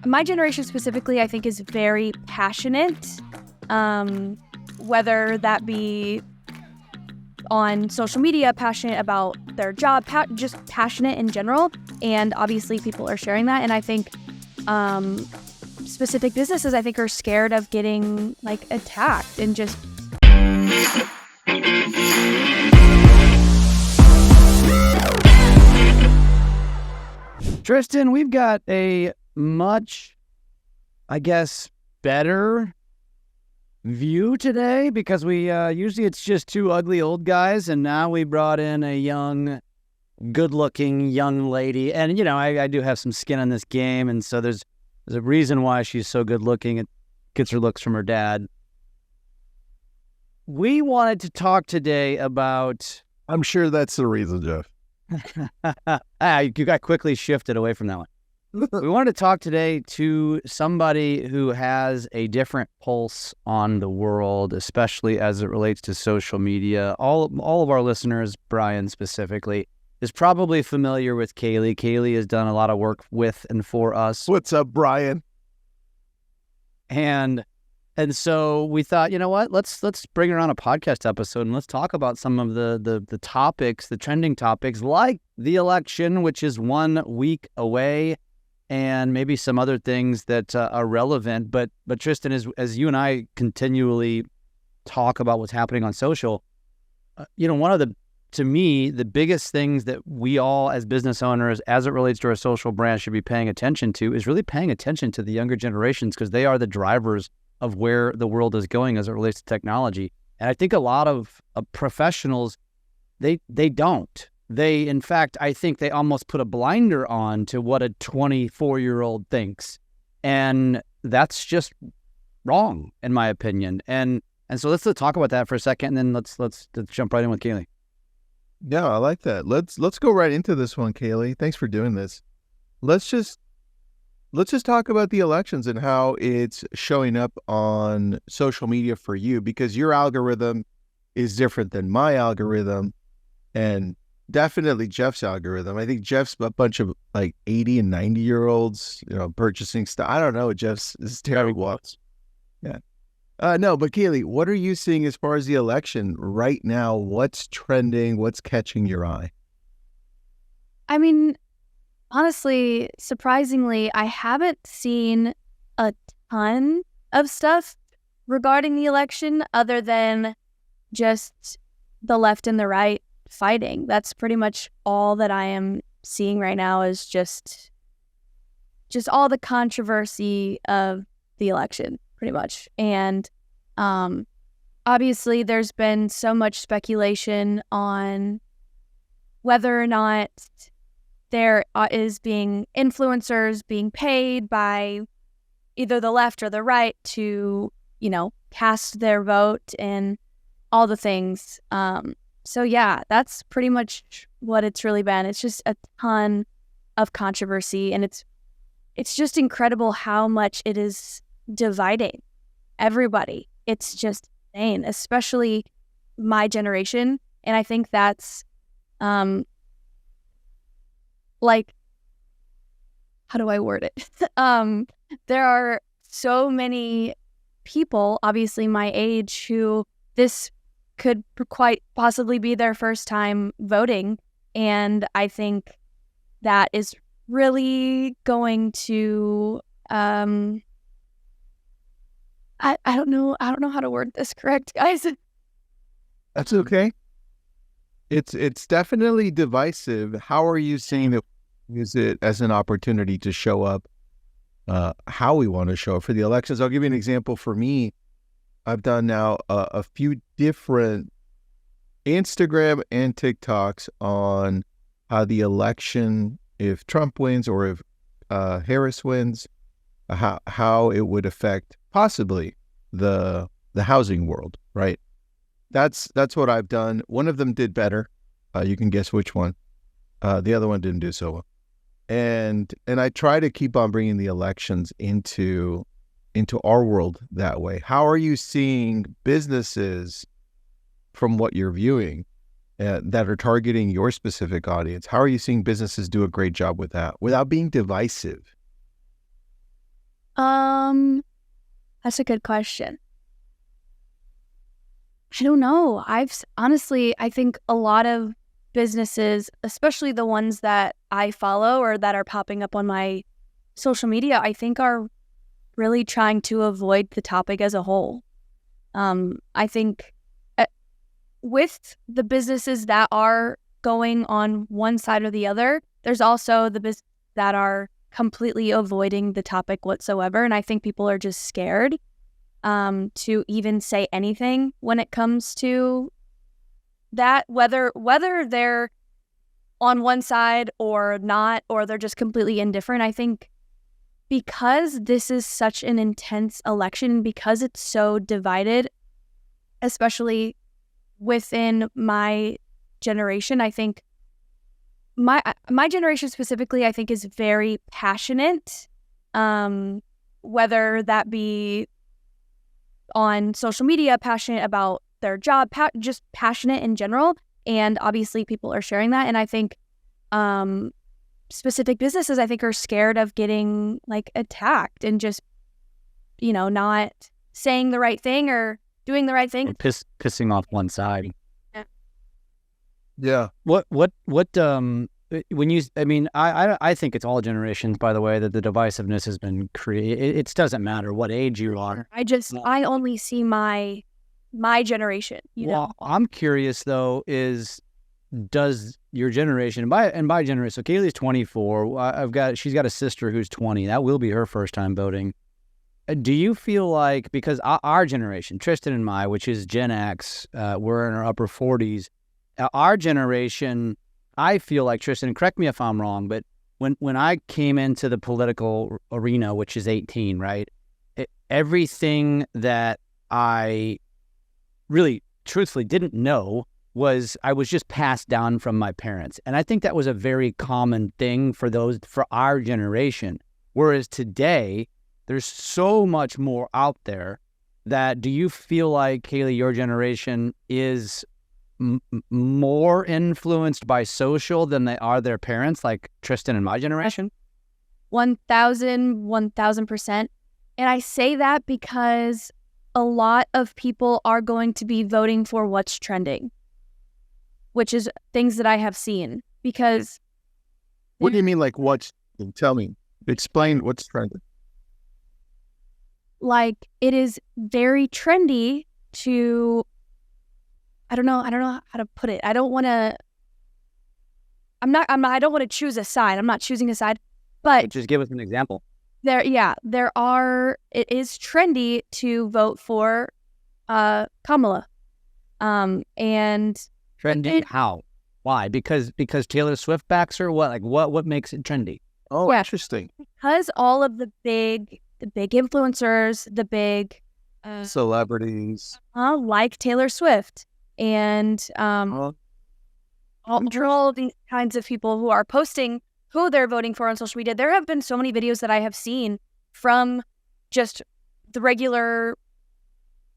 my generation specifically, I think, is very passionate, whether that be on social media, passionate about their job, just passionate in general. And obviously people are sharing that. And I think specific businesses, I think, are scared of getting like attacked and just... Tristan, we've got a much, I guess, better view today because we usually it's just two ugly old guys, and now we brought in a young, good-looking young lady. And, you know, I do have some skin on this game, and so there's a reason why she's so good-looking. It gets her looks from her dad. We wanted to talk today about... I'm sure that's the reason, Jeff. You got quickly shifted away from that one. We wanted to talk today to somebody who has a different pulse on the world, especially as it relates to social media. All of our listeners, Brian specifically, is probably familiar with Cayli. Cayli has done a lot of work with and for us. What's up, Brian? And so we thought, you know what? Let's bring her on a podcast episode and let's talk about some of the topics, the trending topics, like the election, which is 1 week away, and maybe some other things that are relevant. But Tristan, as you and I continually talk about what's happening on social, you know, one of to me, the biggest things that we all as business owners, as it relates to our social brand, should be paying attention to is really paying attention to the younger generations, because they are the drivers of where the world is going as it relates to technology. And I think a lot of professionals, they don't. They, in fact, I think they almost put a blinder on to what a 24-year-old thinks. And that's just wrong, in my opinion. And so let's talk about that for a second, and then let's jump right in with Cayli. Yeah, I like that. Let's go right into this one, Cayli. Thanks for doing this. Let's just talk about the elections and how it's showing up on social media for you, because your algorithm is different than my algorithm, and definitely Jeff's algorithm. I think Jeff's a bunch of like 80 and 90-year-olds, you know, purchasing stuff. I don't know. Jeff's is terrible. Yeah. No, but Cayli, what are you seeing as far as the election right now? What's trending? What's catching your eye? I mean, honestly, surprisingly, I haven't seen a ton of stuff regarding the election other than just the left and the right fighting. That's pretty much all that I am seeing right now, is just all the controversy of the election, pretty much. And obviously there's been so much speculation on whether or not there is being influencers being paid by either the left or the right to, you know, cast their vote and all the things. So yeah, that's pretty much what it's really been. It's just a ton of controversy, and it's just incredible how much it is dividing everybody. It's just insane, especially my generation. And I think that's like, how do I word it? There are so many people, obviously my age, who this could quite possibly be their first time voting. And I think that is really going to, I don't know how to word this correct, guys. That's okay. It's definitely divisive. How are you seeing it? Use it as an opportunity to show up how we want to show up for the elections? I'll give you an example. For me, I've done now a few different Instagram and TikToks on how the election, if Trump wins or if Harris wins, how it would affect possibly the housing world, right? That's what I've done. One of them did better. You can guess which one. The other one didn't do so well. And I try to keep on bringing the elections into our world that way. How are you seeing businesses, from what you're viewing, that are targeting your specific audience? How are you seeing businesses do a great job with that without being divisive? That's a good question. I don't know. I think a lot of businesses, especially the ones that I follow or that are popping up on my social media, I think are really trying to avoid the topic as a whole. I think with the businesses that are going on one side or the other, there's also the businesses that are completely avoiding the topic whatsoever. And I think people are just scared to even say anything when it comes to that, whether they're on one side or not, or they're just completely indifferent. I think because this is such an intense election, because it's so divided, especially within my generation, I think my generation specifically, I think, is very passionate, whether that be on social media, passionate about their job, just passionate in general. And obviously people are sharing that. And I think specific businesses, I think, are scared of getting like attacked and just, not saying the right thing or doing the right thing. Or pissing off one side. Yeah. When you, I think it's all generations, by the way, that the divisiveness has been created. It doesn't matter what age you are. I only see my generation, Well, I'm curious though, does your generation, and by generation, so Cayli's 24. She's got a sister who's 20. That will be her first time voting. Do you feel like, because our generation, Tristan and I, which is Gen X, we're in our upper 40s, our generation, I feel like, Tristan, correct me if I'm wrong, but when I came into the political arena, which is 18, right, everything that I really truthfully didn't know was I was just passed down from my parents. And I think that was a very common thing for our generation. Whereas today, there's so much more out there. Do you feel like, Cayli, your generation is more influenced by social than they are their parents, like Tristan and my generation? 1000%. And I say that because a lot of people are going to be voting for what's trending, which is things that I have seen. Because what do you mean, like tell me, explain what's trending. Like, it is very trendy to, I don't know how to put it. I don't want to choose a side. I'm not choosing a side, but just give us an example. It is trendy to vote for Kamala. And trendy? How? Why? Because Taylor Swift backs her? What? Like what makes it trendy? Oh, yeah. Interesting. Because all of the big influencers, the big celebrities, like Taylor Swift, and all of these kinds of people who are posting who they're voting for on social media. There have been so many videos that I have seen from just the regular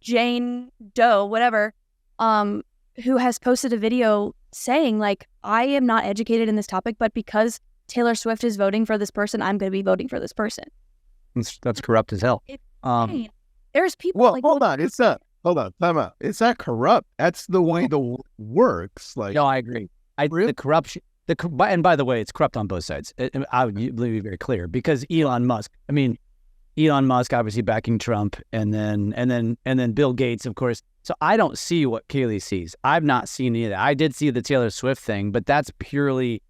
Jane Doe, whatever, who has posted a video saying, like, I am not educated in this topic, but because Taylor Swift is voting for this person, I'm going to be voting for this person. That's corrupt as hell. There's people. Well, hold on. It's not. Hold on. Time out. It's not corrupt. That's the way the works. Like, no, I agree. The corruption. And by the way, it's corrupt on both sides. I would be very clear, because Elon Musk obviously backing Trump, and then Bill Gates, of course. So I don't see what Cayli sees. I've not seen either. I did see the Taylor Swift thing, but that's purely.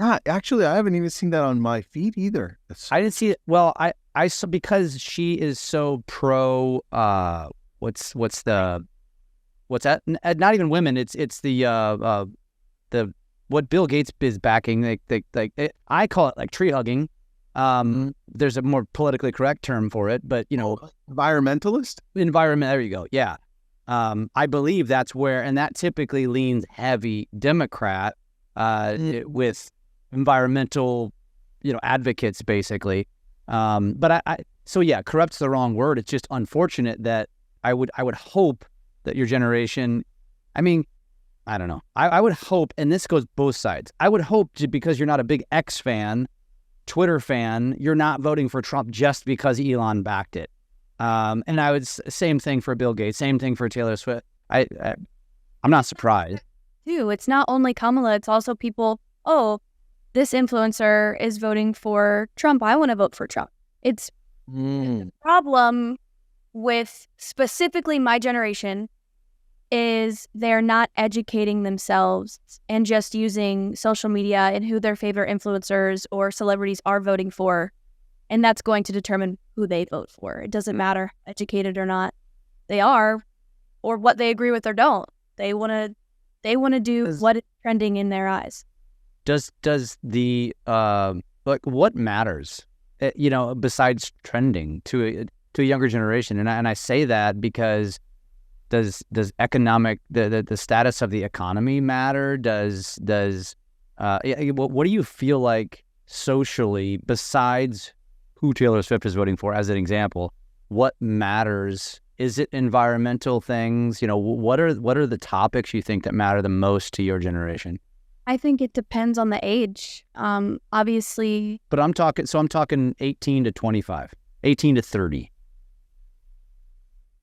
Actually, I haven't even seen that on my feed either. I didn't see it. Well, I saw, because she is so pro. What's that? Not even women. It's the what Bill Gates is backing. I call it like tree hugging. There's a more politically correct term for it, but environmentalist. There you go. Yeah. I believe that's where, and that typically leans heavy Democrat with environmental, advocates basically. But so yeah, corrupt's the wrong word. It's just unfortunate that I would hope that your generation, I don't know. I would hope, and this goes both sides. I would hope, because you're not a big X fan, Twitter fan, you're not voting for Trump just because Elon backed it. And I would same thing for Bill Gates, same thing for Taylor Swift. I'm not surprised. Too. It's not only Kamala, it's also people, oh, this influencer is voting for Trump. I want to vote for Trump. It's the problem with specifically my generation is they're not educating themselves and just using social media and who their favorite influencers or celebrities are voting for. And that's going to determine who they vote for. It doesn't matter educated or not they are or what they agree with or don't. They want to do what is trending in their eyes. Does the what matters, besides trending to a younger generation? And I say that because does economic the status of the economy matter? What do you feel like socially, besides who Taylor Swift is voting for as an example? What matters? Is it environmental things? What are the topics you think that matter the most to your generation? I think it depends on the age. Obviously. But I'm talking 18 to 25, 18 to 30.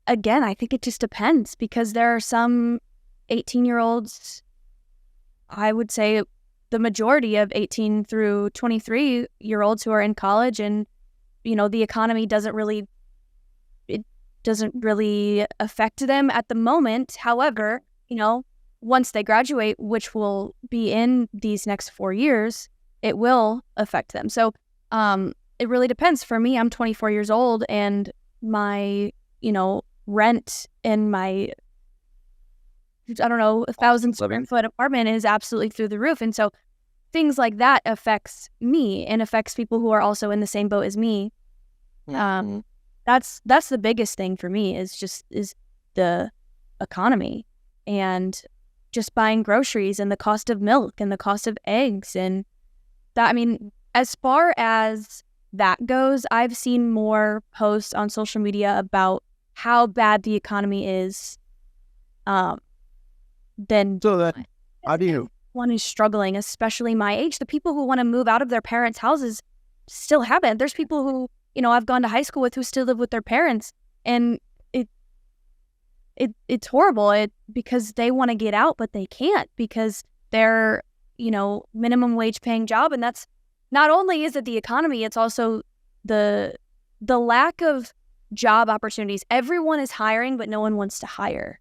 Again, I think it just depends because there are some 18-year-olds, I would say the majority of 18 through 23-year-olds who are in college and, the economy doesn't really affect them at the moment. However, once they graduate, which will be in these next 4 years, it will affect them. So it really depends. For me, I'm 24 years old and my, rent in my, 1,000 square foot apartment is absolutely through the roof. And so things like that affects me and affects people who are also in the same boat as me. That's the biggest thing for me is the economy and just buying groceries and the cost of milk and the cost of eggs. And that, as far as that goes, I've seen more posts on social media about how bad the economy is than so that how do you one who's struggling, especially my age. The people who want to move out of their parents' houses still haven't. There's people who, I've gone to high school with who still live with their parents, and it's horrible because they want to get out, but they can't because they're, minimum wage paying job. And that's not only is it the economy, it's also the lack of job opportunities. Everyone is hiring, but no one wants to hire.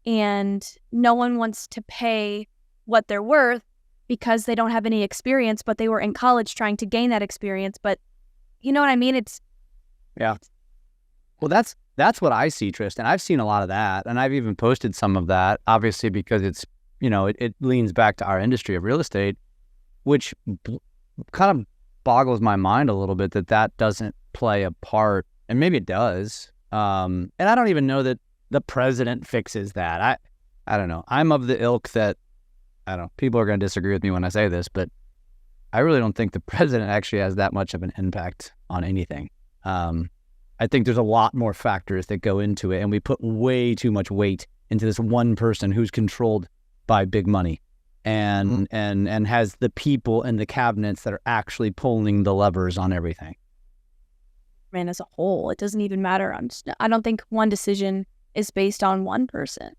And no one wants to pay what they're worth because they don't have any experience, but they were in college trying to gain that experience. But you know what I mean? Yeah. Well, that's what I see, Tristan. I've seen a lot of that, and I've even posted some of that, obviously, because it's, it leans back to our industry of real estate, which kind of boggles my mind a little bit that doesn't play a part, and maybe it does. And I don't even know that the president fixes that. I don't know. I'm of the ilk that, I don't know, people are going to disagree with me when I say this, but I really don't think the president actually has that much of an impact on anything. I think there's a lot more factors that go into it, and we put way too much weight into this one person who's controlled by big money and has the people and the cabinets that are actually pulling the levers on everything. Man, as a whole, it doesn't even matter. I don't think one decision is based on one person.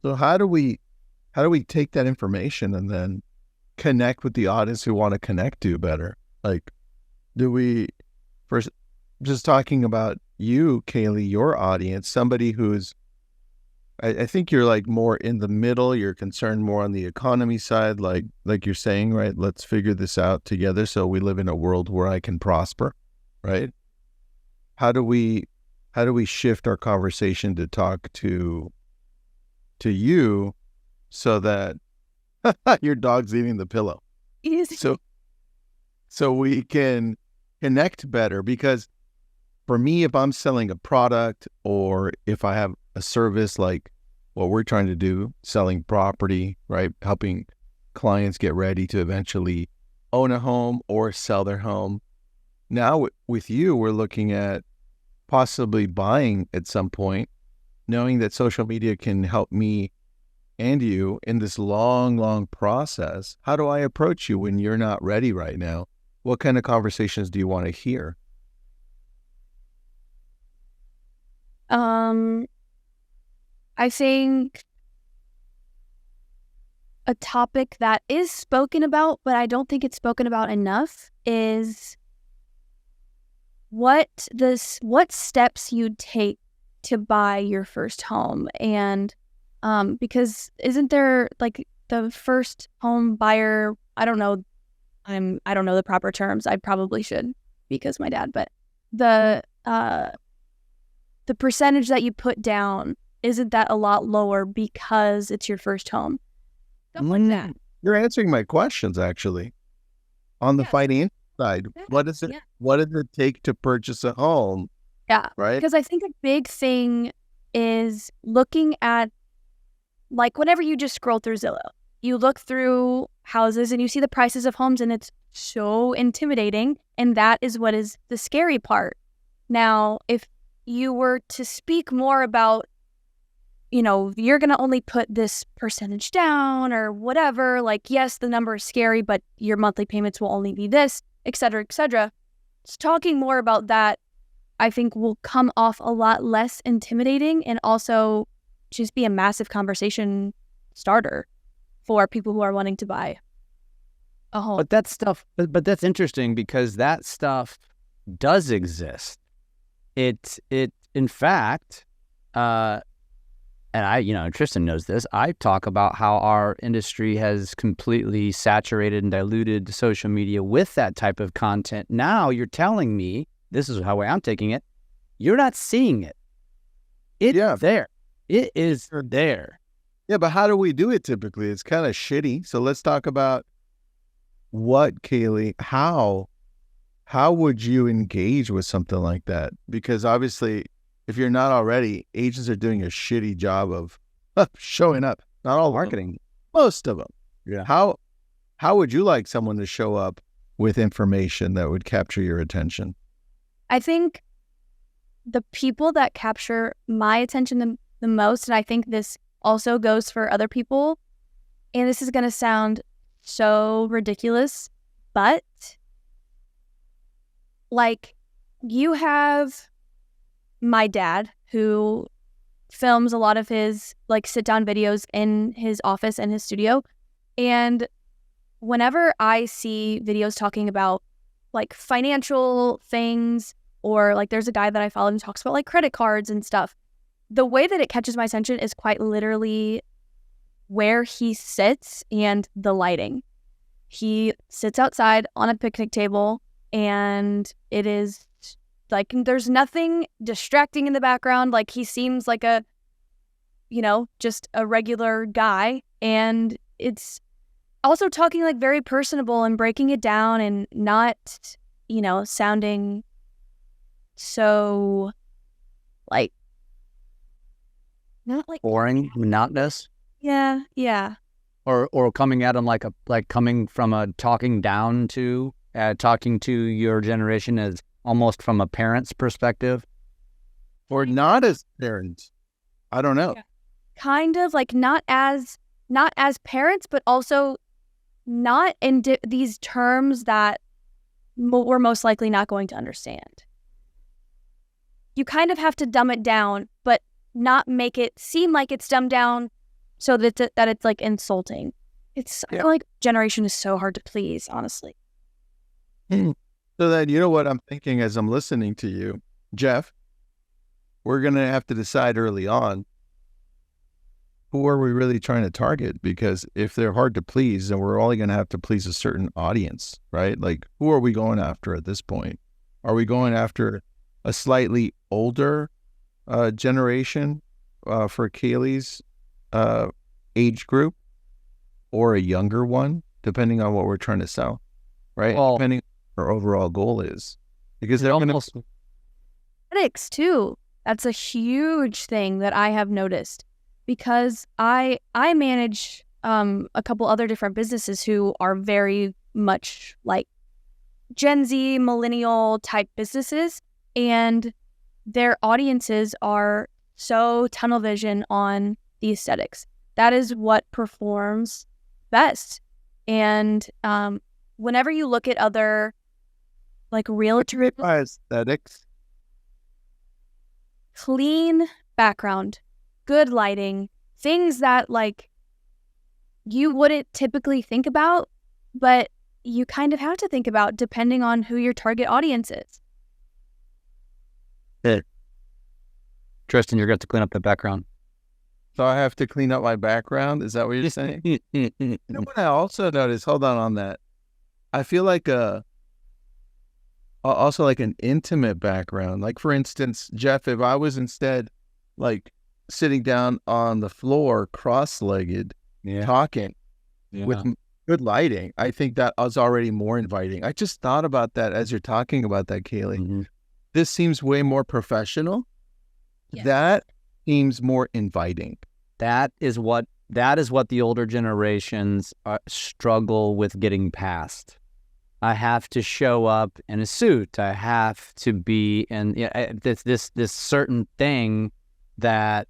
So how do we take that information and then connect with the audience who want to connect to better? Like, do we first, just talking about you, Cayli, your audience, somebody who's, I think you're like more in the middle, you're concerned more on the economy side, like you're saying, right? Let's figure this out together so we live in a world where I can prosper, right? How do we shift our conversation to talk to you so that your dog's eating the pillow? Easy. So we can connect better? Because for me, if I'm selling a product or if I have a service like what we're trying to do, selling property, right? Helping clients get ready to eventually own a home or sell their home. Now with you, we're looking at possibly buying at some point, knowing that social media can help me and you in this long, long process. How do I approach you when you're not ready right now What kind of conversations do you want to hear? I think a topic that is spoken about, but I don't think it's spoken about enough, is what steps you'd take to buy your first home. And because isn't there like the first home buyer, I don't know the proper terms. I probably should because my dad, but the percentage that you put down, isn't that a lot lower because it's your first home? Stuff like that. You're answering my questions actually. On the financial side, what does it take to purchase a home? Yeah. Right. Because I think a big thing is looking at, like, whenever you just scroll through Zillow, you look through houses and you see the prices of homes and it's so intimidating. And that is what is the scary part. Now, if you were to speak more about, you're going to only put this percentage down or whatever, like, yes, the number is scary, but your monthly payments will only be this, et cetera, et cetera. Just talking more about that, I think, will come off a lot less intimidating and also just be a massive conversation starter for people who are wanting to buy a home. But that's interesting because that stuff does exist. It in fact, and Tristan knows this, I talk about how our industry has completely saturated and diluted social media with that type of content. Now you're telling me, this is how I'm taking it, you're not seeing it. It's there. It is there. Yeah, but how do we do it typically? It's kind of shitty. So let's talk about what, Cayli, how would you engage with something like that? Because obviously, if you're not already, agents are doing a shitty job of showing up. Not all marketing, most of them. Yeah. How would you like someone to show up with information that would capture your attention? I think the people that capture my attention the most, and I think this also goes for other people, and this is going to sound so ridiculous, but like, you have my dad who films a lot of his like sit down videos in his office and his studio. And whenever I see videos talking about like financial things, or like there's a guy that I follow who talks about like credit cards and stuff, the way that it catches my attention is quite literally where he sits and the lighting. He sits outside on a picnic table and it is like, there's nothing distracting in the background. Like, he seems like a, just a regular guy. And it's also talking like very personable and breaking it down and not, sounding so like, not like boring, monotonous. Yeah. Or coming at them coming from a talking to your generation as almost from a parent's perspective, or not as parents. I don't know. Yeah. Kind of like not as parents, but also not in these terms that we're most likely not going to understand. You kind of have to dumb it down, but not make it seem like it's dumbed down so that it's like insulting. I feel like generation is so hard to please, honestly. So then, you know what I'm thinking as I'm listening to you, Jeff, we're going to have to decide early on, who are we really trying to target? Because if they're hard to please, then we're only going to have to please a certain audience, right? Like, who are we going after at this point? Are we going after a slightly older generation for Cayli's age group, or a younger one, depending on what we're trying to sell, right? Well, depending on what our overall goal is. Because they're almost critics too. That's a huge thing that I have noticed, because I manage a couple other different businesses who are very much like Gen Z, millennial type businesses, and their audiences are so tunnel vision on the aesthetics. That is what performs best. And whenever you look at other like realtor, By aesthetics. clean background, good lighting, things that like you wouldn't typically think about, but you kind of have to think about depending on who your target audience is. Tristan, you're going to clean up the background. So I have to clean up my background. Is that what you're saying? You know what I also noticed? Hold on that. I feel like also like an intimate background. Like for instance, Jeff, if I was instead like sitting down on the floor, cross-legged, talking with good lighting, I think that was already more inviting. I just thought about that as you're talking about that, Cayli. Mm-hmm. This seems way more professional. Yeah. That seems more inviting. That is what the older generations struggle with getting past. I have to show up in a suit. I have to be in this certain thing that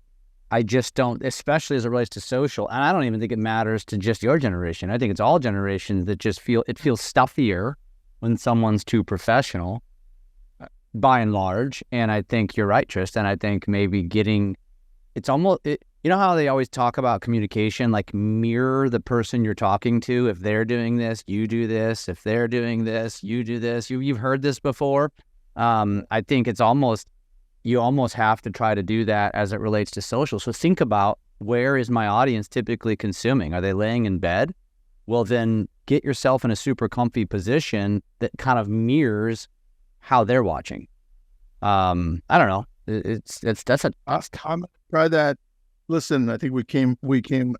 I just don't, especially as it relates to social. And I don't even think it matters to just your generation. I think it's all generations that just feels stuffier when someone's too professional, by and large. And I think you're right, Tristan. I think maybe it's almost, you know how they always talk about communication, like mirror the person you're talking to. If they're doing this, you do this. If they're doing this, you do this. You've heard this before. I think you almost have to try to do that as it relates to social. So think about, where is my audience typically consuming? Are they laying in bed? Well, then get yourself in a super comfy position that kind of mirrors how they're watching. I don't know. Try that. Listen, I think we came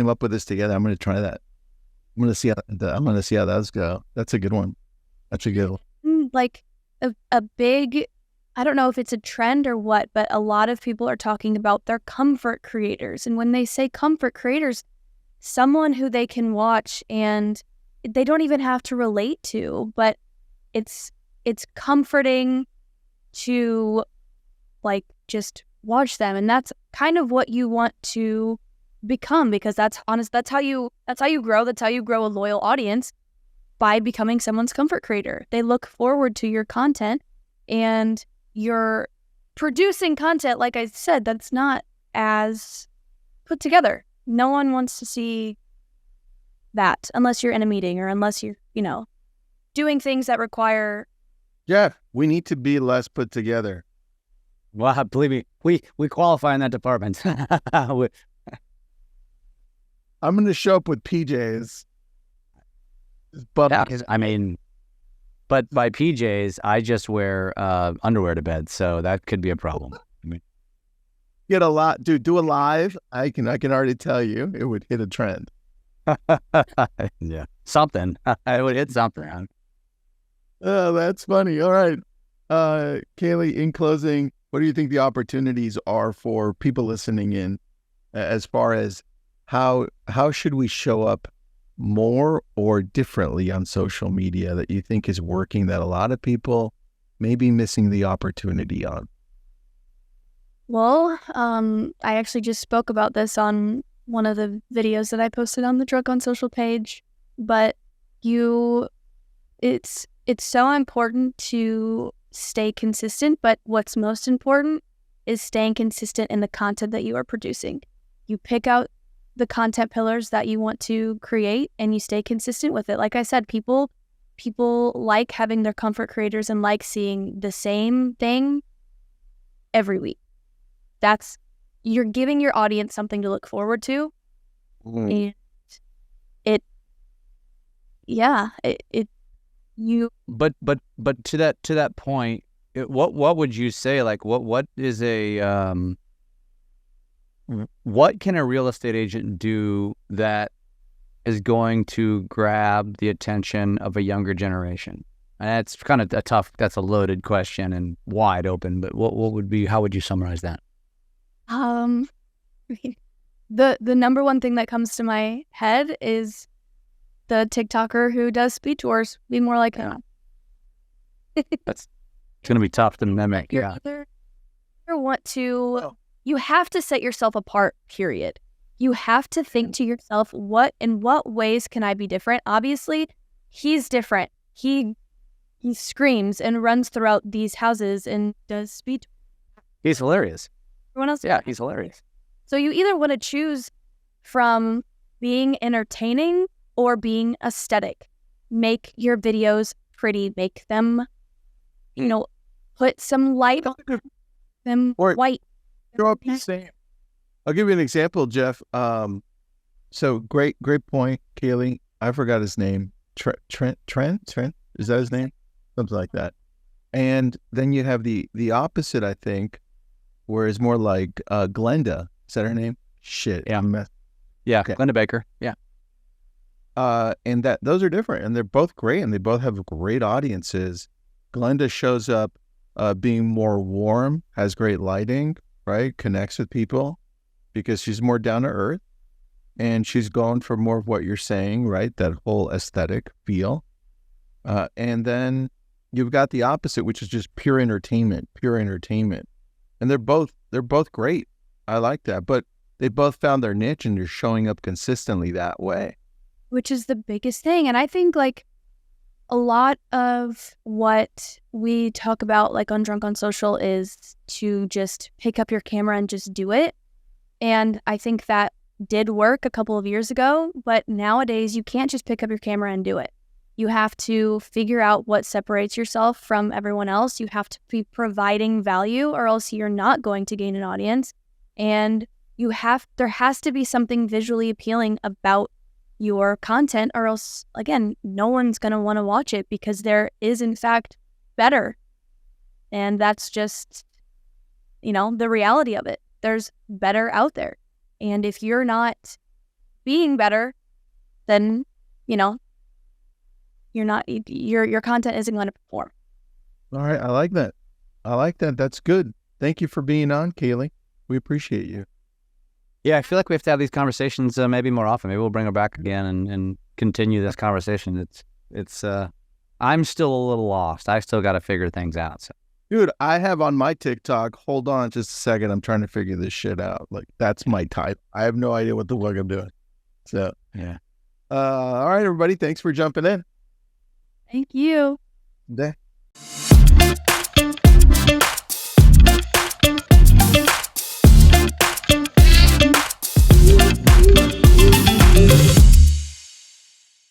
up with this together. I'm going to try that. I'm going to see how those go. That's a good one. That's a good one. Like a big, I don't know if it's a trend or what, but a lot of people are talking about their comfort creators. And when they say comfort creators, someone who they can watch and they don't even have to relate to, but it's comforting to like just watch them. And that's kind of what you want to become, because that's how you grow. That's how you grow a loyal audience, by becoming someone's comfort creator. They look forward to your content, and you're producing content, like I said, that's not as put together. No one wants to see that unless you're in a meeting or unless you're, doing things that require. Jeff, we need to be less put together. Well, believe me, we qualify in that department. I'm going to show up with PJs. But but by PJs, I just wear underwear to bed, so that could be a problem. Get a lot, dude. Do a live. I can already tell you, it would hit a trend. Yeah, something. I would hit something. Oh, that's funny. All right, Cayli. In closing, what do you think the opportunities are for people listening in, as far as how should we show up more or differently on social media that you think is working, that a lot of people may be missing the opportunity on? Well, I actually just spoke about this on one of the videos that I posted on the Drunk on Social page, but it's so important to stay consistent, but what's most important is staying consistent in the content that you are producing. You pick out the content pillars that you want to create and you stay consistent with it. Like I said, people like having their comfort creators and like seeing the same thing every week. You're giving your audience something to look forward to. And But to that point, what would you say? Like, what is what can a real estate agent do that is going to grab the attention of a younger generation? And that's kind of that's a loaded question and wide open, but how would you summarize that? The number one thing that comes to my head is the TikToker who does speed tours. Be more like him. It's going to be tough to mimic. You have to set yourself apart, period. You have to think to yourself, in what ways can I be different? Obviously, he's different. He he screams and runs throughout these houses and does speed. He's hilarious. Everyone else. Yeah, he's hilarious. So you either want to choose from being entertaining or being aesthetic. Make your videos pretty. Make them, put some light on them, Or white. show up the same. I'll give you an example, Jeff. So great point, Cayli. I forgot his name. Trent? Is that his name? Something like that. And then you have the opposite, I think, where it's more like Glenda. Is that her name? Shit. Yeah. Yeah. Okay. Glenda Baker. Yeah. And those are different, and they're both great, and they both have great audiences. Glenda shows up being more warm, has great lighting, right? Connects with people because she's more down to earth, and she's going for more of what you're saying, right? That whole aesthetic feel. And then you've got the opposite, which is just pure entertainment. And they're both great. I like that, but they both found their niche, and they're showing up consistently that way. Which is the biggest thing. And I think like a lot of what we talk about like on Drunk on Social is to just pick up your camera and just do it. And I think that did work a couple of years ago, but nowadays you can't just pick up your camera and do it. You have to figure out what separates yourself from everyone else. You have to be providing value, or else you're not going to gain an audience. And there has to be something visually appealing about your content, or else, again, no one's going to want to watch it, because there is, in fact, better. And that's just, the reality of it. There's better out there. And if you're not being better, then, your content isn't going to perform. All right. I like that. That's good. Thank you for being on, Cayli. We appreciate you. Yeah, I feel like we have to have these conversations maybe more often. Maybe we'll bring her back again and continue this conversation. It's I'm still a little lost. I still got to figure things out. So. Dude, I have on my TikTok, hold on just a second, I'm trying to figure this shit out. Like, that's my type. I have no idea what the fuck I'm doing. So, yeah. All right, everybody. Thanks for jumping in. Thank you. Yeah.